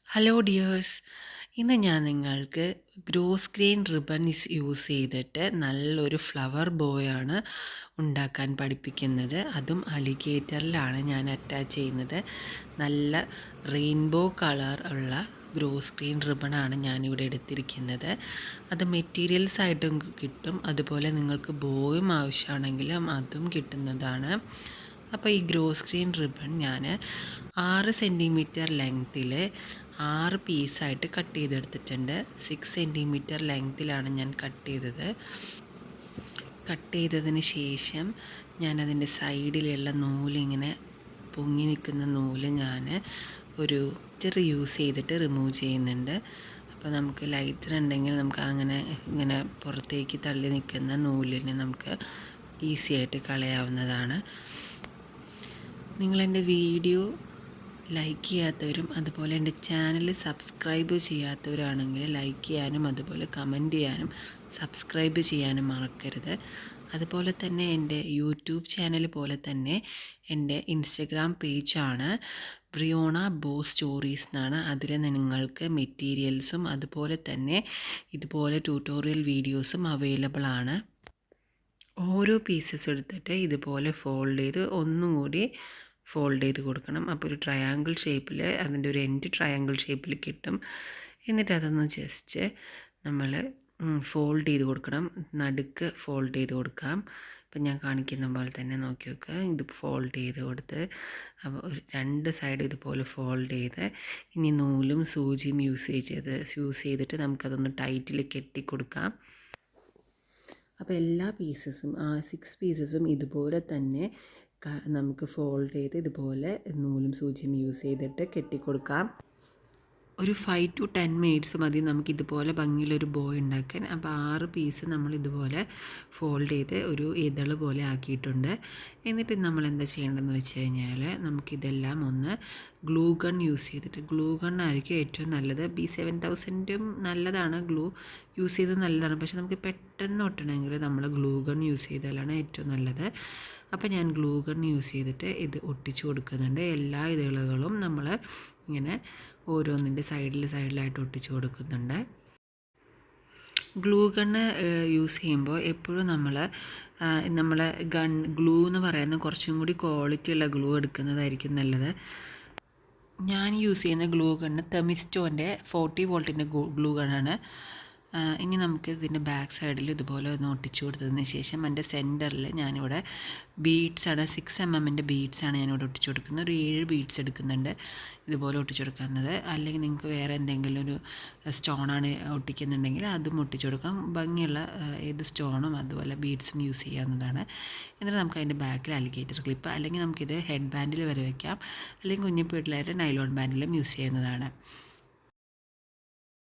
Hello dears, ഇന്ന് ഞാൻ നിങ്ങൾക്ക് ഗ്രോസ് ഗ്രെയിൻ റിബൺസ് യൂസ് ചെയ്തിട്ട് നല്ലൊരു ഫ്ലവർ ബോയാണ് ഉണ്ടാക്കാൻ പഠിപ്പിക്കുന്നത്. അതും അലിഗേറ്ററിലാണ് ഞാൻ അറ്റാച്ച് ചെയ്യുന്നത്. നല്ല റെയിൻബോ കളർ ഉള്ള ഗ്രോസ് ഗ്രെയിൻ റിബണാണ് ഞാനിവിടെ എടുത്തിരിക്കുന്നത്. അത് മെറ്റീരിയൽസ് ആയിട്ടും കിട്ടും, അതുപോലെ നിങ്ങൾക്ക് ബോയും ആവശ്യമാണെങ്കിലും അതും കിട്ടുന്നതാണ്. അപ്പോൾ ഈ ഗ്രോസ് ഗ്രെയിൻ റിബൺ ഞാൻ 6 സെൻറ്റിമീറ്റർ ലെങ്ത്തിൽ 6 പീസായിട്ട് കട്ട് ചെയ്തെടുത്തിട്ടുണ്ട്. 6 സെൻറ്റിമീറ്റർ ലെങ്ത്തിലാണ് ഞാൻ കട്ട് ചെയ്തത്. കട്ട് ചെയ്തതിന് ശേഷം ഞാനതിൻ്റെ സൈഡിലുള്ള നൂലിങ്ങനെ പൊങ്ങി നിൽക്കുന്ന നൂല് ഞാൻ ഒരു ചെറിയ യൂസ് ചെയ്തിട്ട് റിമൂവ് ചെയ്യുന്നുണ്ട്. അപ്പോൾ നമുക്ക് ലൈറ്റർ ഉണ്ടെങ്കിൽ നമുക്ക് അങ്ങനെ ഇങ്ങനെ പുറത്തേക്ക് തള്ളി നിൽക്കുന്ന നൂലിനെ നമുക്ക് ഈസി ആയിട്ട് കളയാവുന്നതാണ്. നിങ്ങളെൻ്റെ വീഡിയോ ലൈക്ക് ചെയ്യാത്തവരും അതുപോലെ എൻ്റെ ചാനൽ സബ്സ്ക്രൈബ് ചെയ്യാത്തവരാണെങ്കിൽ ലൈക്ക് ചെയ്യാനും അതുപോലെ കമൻറ്റ് ചെയ്യാനും സബ്സ്ക്രൈബ് ചെയ്യാനും മറക്കരുത്. അതുപോലെ തന്നെ എൻ്റെ യൂട്യൂബ് ചാനൽ പോലെ തന്നെ എൻ്റെ ഇൻസ്റ്റഗ്രാം പേജാണ് ബ്രിയോണ ബോ സ്റ്റോറീസ് എന്നാണ്. അതിൽ നിങ്ങൾക്ക് മെറ്റീരിയൽസും അതുപോലെ തന്നെ ഇതുപോലെ ട്യൂട്ടോറിയൽ വീഡിയോസും അവൈലബിൾ ആണ്. ഓരോ പീസസ് എടുത്തിട്ട് ഇതുപോലെ ഫോൾഡ് ചെയ്ത് ഒന്നും കൂടി ഫോൾഡ് ചെയ്ത് കൊടുക്കണം. അപ്പോൾ ഒരു ട്രയാങ്കിൾ ഷേപ്പിൽ അതിൻ്റെ ഒരു എൻഡ് ട്രയാങ്കിൾ ഷേപ്പിൽ കിട്ടും. എന്നിട്ട് അതൊന്ന് ജസ്റ്റ് നമ്മൾ ഫോൾഡ് ചെയ്ത് കൊടുക്കണം. നടുക്ക് ഫോൾഡ് ചെയ്ത് കൊടുക്കാം. ഇപ്പം ഞാൻ കാണിക്കുന്ന പോലെ തന്നെ നോക്കി വെക്കുക. ഇത് ഫോൾഡ് ചെയ്ത് കൊടുത്ത് അപ്പോൾ ഒരു 2 സൈഡ് ഇതുപോലെ ഫോൾഡ് ചെയ്ത് ഇനി നൂലും സൂചിയും യൂസ് ചെയ്തിട്ട് നമുക്കതൊന്ന് ടൈറ്റിൽ കെട്ടി കൊടുക്കാം. അപ്പോൾ എല്ലാ പീസസും 6 പീസസും ഇതുപോലെ തന്നെ നമുക്ക് ഫോൾഡ് ചെയ്ത് ഇതുപോലെ നൂലും സൂചിയും യൂസ് ചെയ്തിട്ട് കെട്ടിക്കൊടുക്കാം. ഒരു 5 to 10 മിനിറ്റ്സ് മതി നമുക്ക് ഇതുപോലെ ഭംഗിയുള്ളൊരു ബോ ഉണ്ടാക്കാൻ. അപ്പോൾ 6 പീസ് നമ്മൾ ഇതുപോലെ ഫോൾഡ് ചെയ്ത് ഒരു ഇതള് പോലെ ആക്കിയിട്ടുണ്ട്. എന്നിട്ട് നമ്മൾ എന്താ ചെയ്യേണ്ടതെന്ന് വെച്ച് കഴിഞ്ഞാൽ നമുക്കിതെല്ലാം ഒന്ന് ഗ്ലൂ ഗൺ യൂസ് ചെയ്തിട്ട്, ഗ്ലൂ ഗൺ ആയിരിക്കും ഏറ്റവും നല്ലത്. B7000 നല്ലതാണ്, ഗ്ലൂ യൂസ് ചെയ്തത് നല്ലതാണ്. പക്ഷേ നമുക്ക് പെട്ടെന്ന് ഒട്ടണമെങ്കിൽ നമ്മൾ ഗ്ലൂ ഗൺ യൂസ് ചെയ്താലാണ് ഏറ്റവും നല്ലത്. അപ്പോൾ ഞാൻ ഗ്ലൂ ഗൺ യൂസ് ചെയ്തിട്ട് ഇത് ഒട്ടിച്ചു കൊടുക്കുന്നുണ്ട്. എല്ലാ ഇതളുകളും നമ്മൾ ഇങ്ങനെ ഓരോന്നിൻ്റെ സൈഡിലായിട്ട് ഒട്ടിച്ചു കൊടുക്കുന്നുണ്ട്. ഗ്ലൂ ഗണ്ണ് യൂസ് ചെയ്യുമ്പോൾ എപ്പോഴും നമ്മൾ ഗ്ലൂ എന്ന് പറയുന്ന കുറച്ചും കൂടി ക്വാളിറ്റി ഉള്ള ഗ്ലൂ എടുക്കുന്നതായിരിക്കും നല്ലത്. ഞാൻ യൂസ് ചെയ്യുന്ന ഗ്ലൂ ഗണ്ണ് തെമിസ്റ്റോൻ്റെ 40 വോൾട്ടിൻ്റെ ഗ്ലൂ ഗണ്ണാണ്. ഇനി നമുക്ക് ഇതിൻ്റെ ബാക്ക് സൈഡിൽ ഇതുപോലെ ഒന്ന് ഒട്ടിച്ചു കൊടുത്തതിന് ശേഷം എൻ്റെ സെൻറ്ററിൽ ഞാനിവിടെ ബീഡ്സാണ്, 6 mm ബീഡ്സാണ് ഞാനിവിടെ ഒട്ടിച്ചു കൊടുക്കുന്നത്. ഒരു 7 ബീഡ്സ് എടുക്കുന്നുണ്ട് ഇതുപോലെ ഒട്ടിച്ചു കൊടുക്കുന്നത്. അല്ലെങ്കിൽ നിങ്ങൾക്ക് വേറെ എന്തെങ്കിലും ഒരു സ്റ്റോണാണ് ഒട്ടിക്കുന്നുണ്ടെങ്കിൽ അതും ഒട്ടിച്ചു കൊടുക്കാം. ഭംഗിയുള്ള ഏത് സ്റ്റോണും അതുപോലെ ബീഡ്സും യൂസ് ചെയ്യാവുന്നതാണ്. എന്നിട്ട് നമുക്ക് അതിൻ്റെ ബാക്കിൽ അലിഗേറ്റർ ക്ലിപ്പ്, അല്ലെങ്കിൽ നമുക്കിത് ഹെഡ് ബാൻഡിൽ വരെ വയ്ക്കാം, അല്ലെങ്കിൽ കുഞ്ഞു പിള്ളേർ നൈലോൺ ബാൻഡിലും യൂസ് ചെയ്യുന്നതാണ്.